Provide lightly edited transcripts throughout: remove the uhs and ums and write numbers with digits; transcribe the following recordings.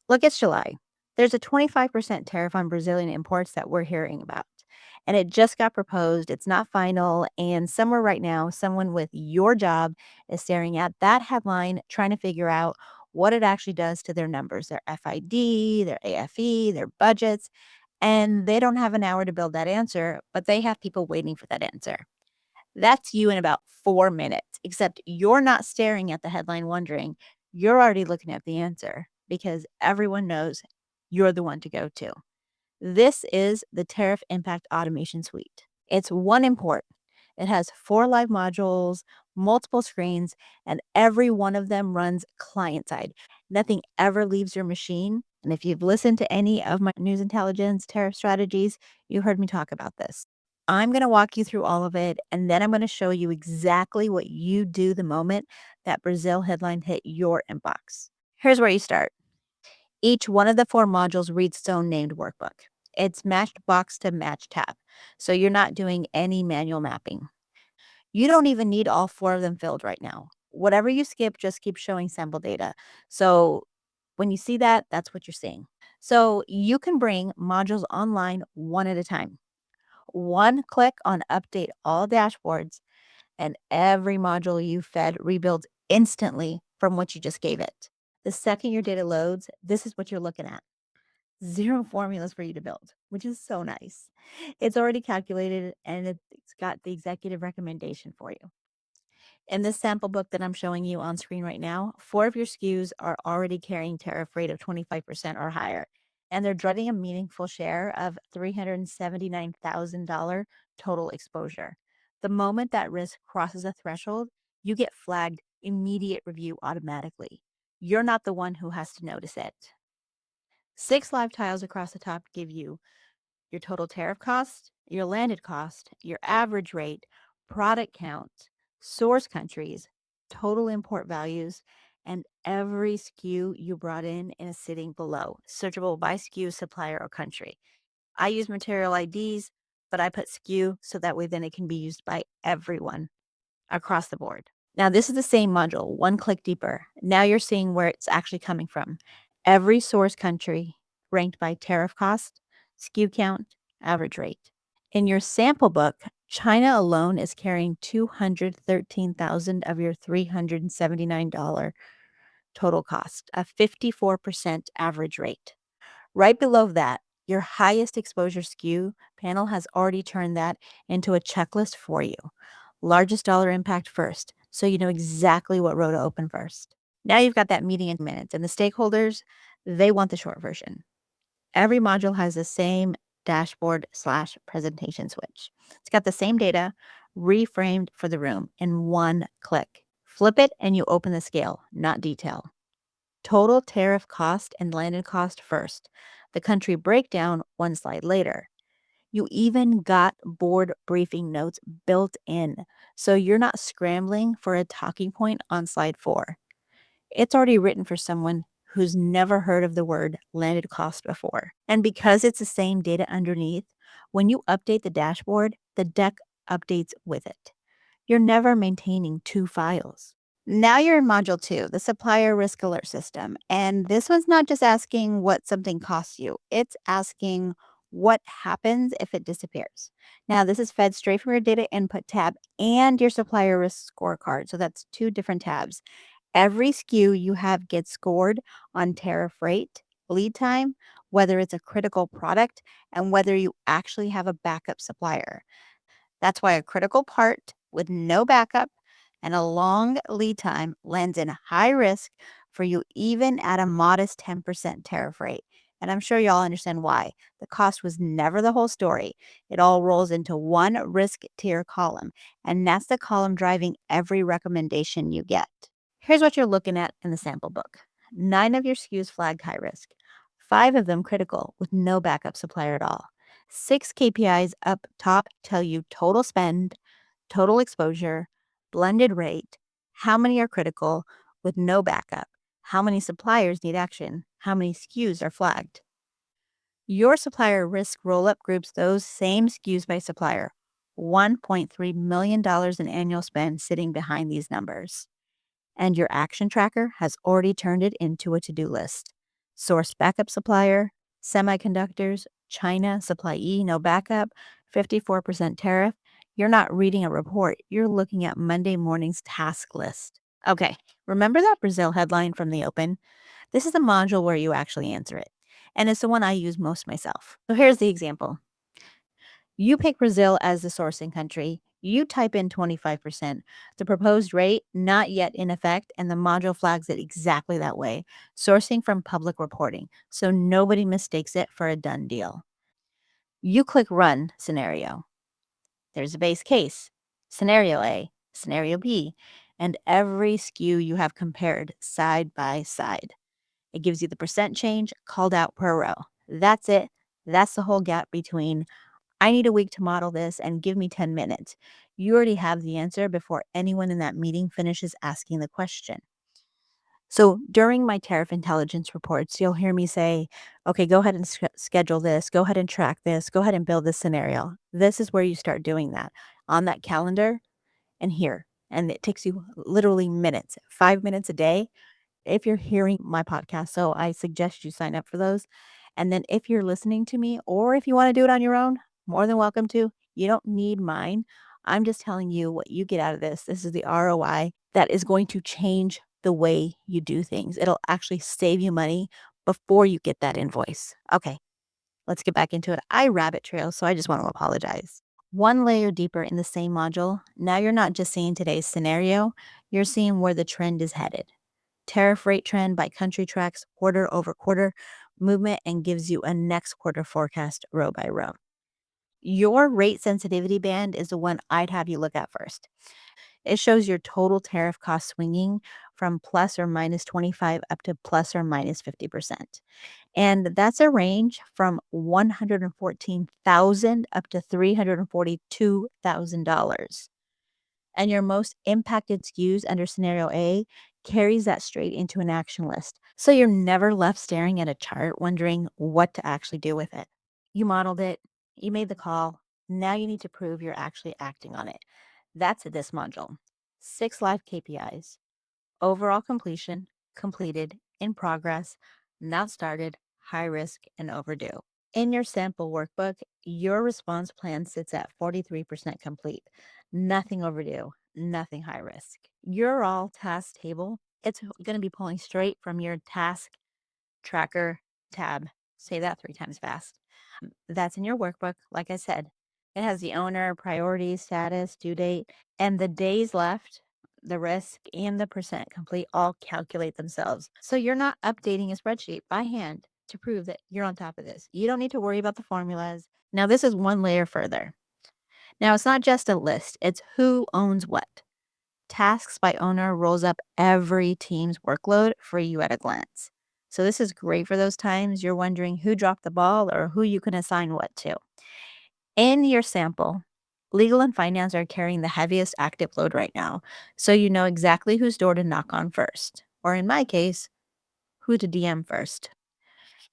Look, it's July. There's a 25% tariff on Brazilian imports that we're hearing about. And it just got proposed. It's not final. And somewhere right now, someone with your job is staring at that headline, trying to figure out what it actually does to their numbers, their FID, their AFE, their budgets. And they don't have an hour to build that answer, but they have people waiting for that answer. That's you in about 4 minutes, except you're not staring at the headline wondering. You're already looking at the answer because everyone knows you're the one to go to. This is the Tariff Impact Automation Suite. It's one import. It has 4 live modules, multiple screens, and every one of them runs client side. Nothing ever leaves your machine. And if you've listened to any of my news intelligence tariff strategies, you heard me talk about this. I'm going to walk you through all of it, and then I'm going to show you exactly what you do the moment that Brazil headline hit your inbox. Here's where you start. Each one of the 4 modules reads its own named workbook. It's matched box to match tab, so you're not doing any manual mapping. You don't even need all 4 of them filled right now. Whatever you skip, just keep showing sample data. So when you see that, that's what you're seeing. So you can bring modules online one at a time. One click on update all dashboards, and every module you fed rebuilds instantly from what you just gave it. The second your data loads, this is what you're looking at. 0 formulas for you to build, which is so nice. It's already calculated and it's got the executive recommendation for you. In this sample book that I'm showing you on screen right now, 4 of your SKUs are already carrying tariff rate of 25% or higher, and they're driving a meaningful share of $379,000 total exposure. The moment that risk crosses a threshold, you get flagged immediate review automatically. You're not the one who has to notice it. 6 live tiles across the top give you your total tariff cost, your landed cost, your average rate, product count, source countries, total import values, and every SKU you brought in a sitting below, searchable by SKU, supplier, or country. I use material IDs, but I put SKU so that way then it can be used by everyone across the board. Now, this is the same module, one click deeper. Now you're seeing where it's actually coming from. Every source country ranked by tariff cost, SKU count, average rate. In your sample book, China alone is carrying $213,000 of your $379 total cost, a 54% average rate. Right below that, your highest exposure SKU panel has already turned that into a checklist for you. Largest dollar impact first, so you know exactly what row to open first. Now you've got that meeting in minutes, and the stakeholders, they want the short version. Every module has the same dashboard/presentation switch. It's got the same data reframed for the room in one click. Flip it and you open the scale, not detail. Total tariff cost and landed cost first. The country breakdown one slide later. You even got board briefing notes built in, so you're not scrambling for a talking point on slide 4. It's already written for someone who's never heard of the word landed cost before. And because it's the same data underneath, when you update the dashboard, the deck updates with it. You're never maintaining 2 files. Now you're in module 2, the supplier risk alert system. And this one's not just asking what something costs you, it's asking what happens if it disappears. Now, this is fed straight from your data input tab and your supplier risk scorecard. So that's 2 different tabs. Every SKU you have gets scored on tariff rate, lead time, whether it's a critical product, and whether you actually have a backup supplier. That's why a critical part with no backup and a long lead time lands in high risk for you, even at a modest 10% tariff rate. And I'm sure y'all understand why. The cost was never the whole story. It all rolls into one risk tier column, and that's the column driving every recommendation you get. Here's what you're looking at in the sample book. 9 of your SKUs flagged high risk, 5 of them critical with no backup supplier at all. 6 KPIs up top tell you total spend, total exposure, blended rate, how many are critical with no backup, how many suppliers need action, how many SKUs are flagged. Your supplier risk roll-up groups those same SKUs by supplier. $1.3 million in annual spend sitting behind these numbers. And your action tracker has already turned it into a to-do list. Source backup supplier, semiconductors, China, supply E, no backup, 54% tariff. You're not reading a report, you're looking at Monday morning's task list. Okay, remember that Brazil headline from the open? This is the module where you actually answer it. And it's the one I use most myself. So here's the example. You pick Brazil as the sourcing country. You type in 25%, the proposed rate not yet in effect, and the module flags it exactly that way. Sourcing from public reporting, so nobody mistakes it for a done deal. You click Run Scenario. There's a base case, Scenario A, Scenario B, and every SKU you have compared side by side. It gives you the percent change called out per row. That's it. That's the whole gap between I need a week to model this and give me 10 minutes. You already have the answer before anyone in that meeting finishes asking the question. So during my tariff intelligence reports, you'll hear me say, okay, go ahead and schedule this, go ahead and track this, go ahead and build this scenario. This is where you start doing that on that calendar and here. And it takes you literally minutes, 5 minutes a day if you're hearing my podcast. So I suggest you sign up for those. And then if you're listening to me or if you want to do it on your own, more than welcome to. You don't need mine. I'm just telling you what you get out of this. This is the ROI that is going to change the way you do things. It'll actually save you money before you get that invoice. Okay, let's get back into it. I rabbit trail, so I just want to apologize. One layer deeper in the same module, now you're not just seeing today's scenario, you're seeing where the trend is headed. Tariff rate trend by country tracks quarter over quarter movement and gives you a next quarter forecast row by row. Your rate sensitivity band is the one I'd have you look at first. It shows your total tariff cost swinging from plus or minus 25 up to plus or minus 50%. And that's a range from 114,000 up to $342,000. And your most impacted SKUs under scenario A carries that straight into an action list. So you're never left staring at a chart wondering what to actually do with it. You modeled it, you made the call. Now you need to prove you're actually acting on it. That's this module. 6 live KPIs. Overall completion, completed, in progress, not started, high risk, and overdue. In your sample workbook, your response plan sits at 43% complete, nothing overdue, nothing high risk. Your all task table, it's going to be pulling straight from your task tracker tab. Say that 3 times fast. That's in your workbook. Like I said, it has the owner, priority, status, due date, and the days left, the risk, and the percent complete all calculate themselves. So you're not updating a spreadsheet by hand to prove that you're on top of this. You don't need to worry about the formulas. Now, this is one layer further. Now, it's not just a list, it's who owns what. Tasks by owner rolls up every team's workload for you at a glance. So this is great for those times you're wondering who dropped the ball or who you can assign what to. In your sample, legal and finance are carrying the heaviest active load right now, so you know exactly whose door to knock on first, or in my case, who to DM first.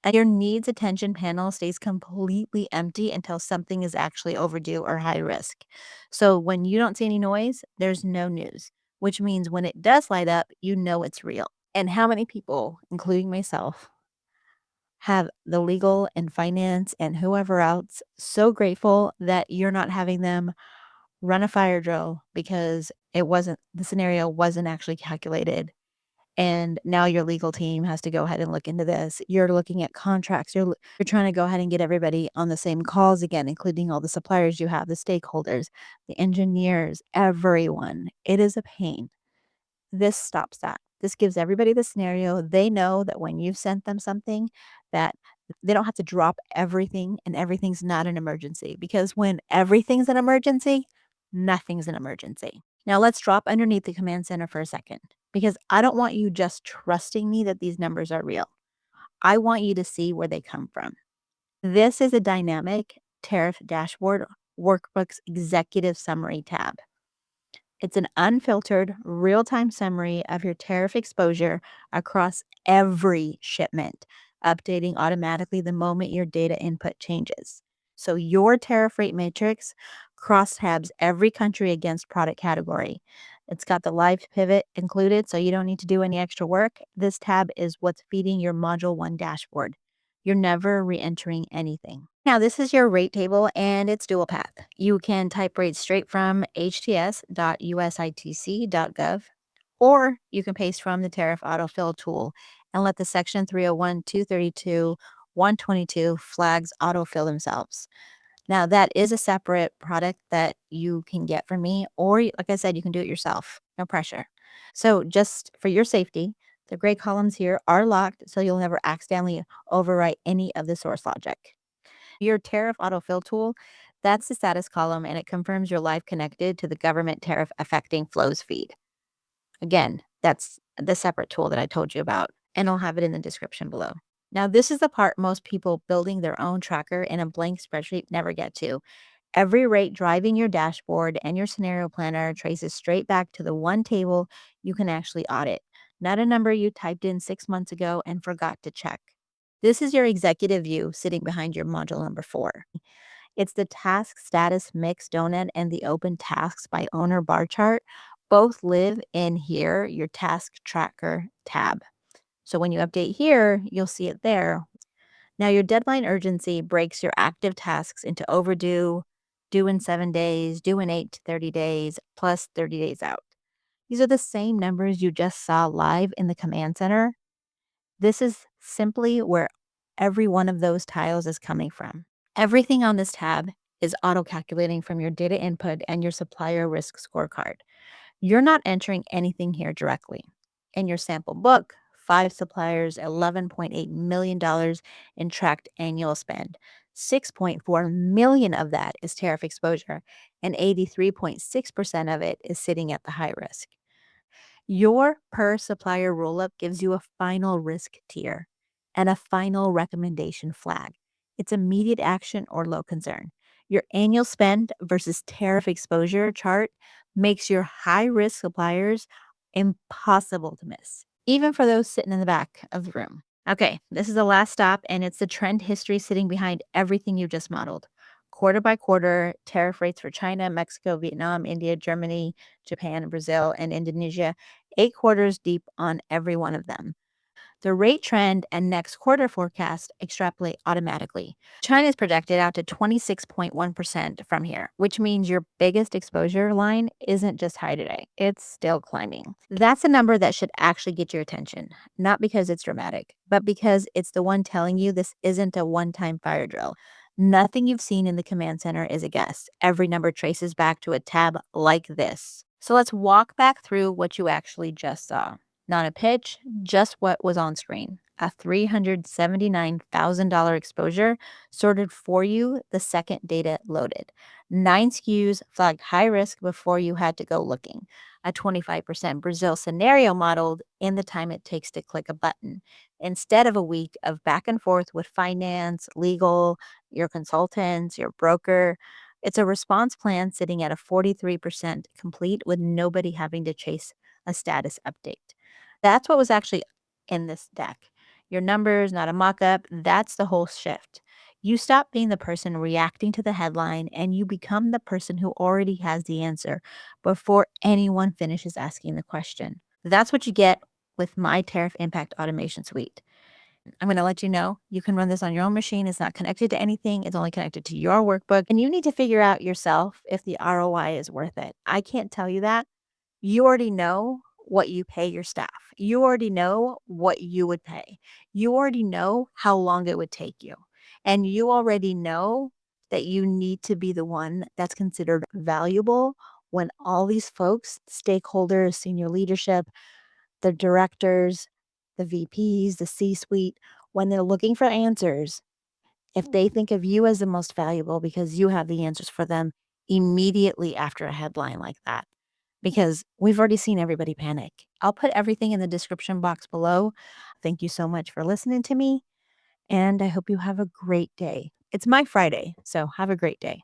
And your needs attention panel stays completely empty until something is actually overdue or high risk. So when you don't see any noise, there's no news, which means when it does light up, you know it's real. And how many people, including myself, have the legal and finance and whoever else so grateful that you're not having them run a fire drill because the scenario wasn't actually calculated. And now your legal team has to go ahead and look into this. You're looking at contracts. You're trying to go ahead and get everybody on the same calls again, including all the suppliers you have, the stakeholders, the engineers, everyone. It is a pain. This stops that. This gives everybody the scenario. They know that when you've sent them something, that they don't have to drop everything and everything's not an emergency, because when everything's an emergency, nothing's an emergency. Now let's drop underneath the command center for a second, because I don't want you just trusting me that these numbers are real. I want you to see where they come from. This is a dynamic tariff dashboard workbook's executive summary tab. It's an unfiltered, real-time summary of your tariff exposure across every shipment, updating automatically the moment your data input changes. So your tariff rate matrix cross-tabs every country against product category. It's got the live pivot included, so you don't need to do any extra work. This tab is what's feeding your Module 1 dashboard. You're never re-entering anything. Now, this is your rate table, and it's dual path. You can type rates straight from hts.usitc.gov, or you can paste from the Tariff Autofill tool and let the Section 301, 232, 122 flags autofill themselves. Now, that is a separate product that you can get from me, or like I said, you can do it yourself. No pressure. So, just for your safety, the gray columns here are locked, so you'll never accidentally overwrite any of the source logic. Your tariff autofill tool, that's the status column, and it confirms you're live connected to the government tariff affecting flows feed. Again, that's the separate tool that I told you about, and I'll have it in the description below. Now, this is the part most people building their own tracker in a blank spreadsheet never get to. Every rate driving your dashboard and your scenario planner traces straight back to the one table you can actually audit, not a number you typed in 6 months ago and forgot to check. This is your executive view sitting behind your module number 4. It's the task status mix donut and the open tasks by owner bar chart. Both live in here, your task tracker tab. So when you update here, you'll see it there. Now, your deadline urgency breaks your active tasks into overdue, due in 7 days, due in 8 to 30 days, plus 30 days out. These are the same numbers you just saw live in the command center. This is simply where every one of those tiles is coming from. Everything on this tab is auto-calculating from your data input and your supplier risk scorecard. You're not entering anything here directly. In your sample book, 5 suppliers, $11.8 million in tracked annual spend. 6.4 million of that is tariff exposure, and 83.6% of it is sitting at the high risk. Your per supplier roll-up gives you a final risk tier and a final recommendation flag. It's immediate action or low concern. Your annual spend versus tariff exposure chart makes your high-risk suppliers impossible to miss, even for those sitting in the back of the room. Okay, this is the last stop, and it's the trend history sitting behind everything you just modeled. Quarter by quarter, tariff rates for China, Mexico, Vietnam, India, Germany, Japan, Brazil, and Indonesia, 8 quarters deep on every one of them. The rate trend and next quarter forecast extrapolate automatically. China is projected out to 26.1% from here, which means your biggest exposure line isn't just high today, it's still climbing. That's a number that should actually get your attention, not because it's dramatic, but because it's the one telling you this isn't a one-time fire drill. Nothing you've seen in the command center is a guess. Every number traces back to a tab like this. So let's walk back through what you actually just saw. Not a pitch, just what was on screen. A $379,000 exposure sorted for you the second data loaded. 9 SKUs flagged high risk before you had to go looking. A 25% Brazil scenario modeled in the time it takes to click a button, instead of a week of back and forth with finance, legal, your consultants, your broker. It's a response plan sitting at a 43% complete with nobody having to chase a status update. That's what was actually in this deck. Your numbers, not a mock-up. That's the whole shift. You stop being the person reacting to the headline and you become the person who already has the answer before anyone finishes asking the question. That's what you get with my Tariff Impact Automation Suite. I'm going to let you know you can run this on your own machine. It's not connected to anything. It's only connected to your workbook. And you need to figure out yourself if the ROI is worth it. I can't tell you that. You already know what you pay your staff. You already know what you would pay. You already know how long it would take you. And you already know that you need to be the one that's considered valuable when all these folks, stakeholders, senior leadership, the directors, the VPs, the C-suite, when they're looking for answers, if they think of you as the most valuable because you have the answers for them immediately after a headline like that, because we've already seen everybody panic. I'll put everything in the description box below. Thank you so much for listening to me, and I hope you have a great day. It's my Friday, so have a great day.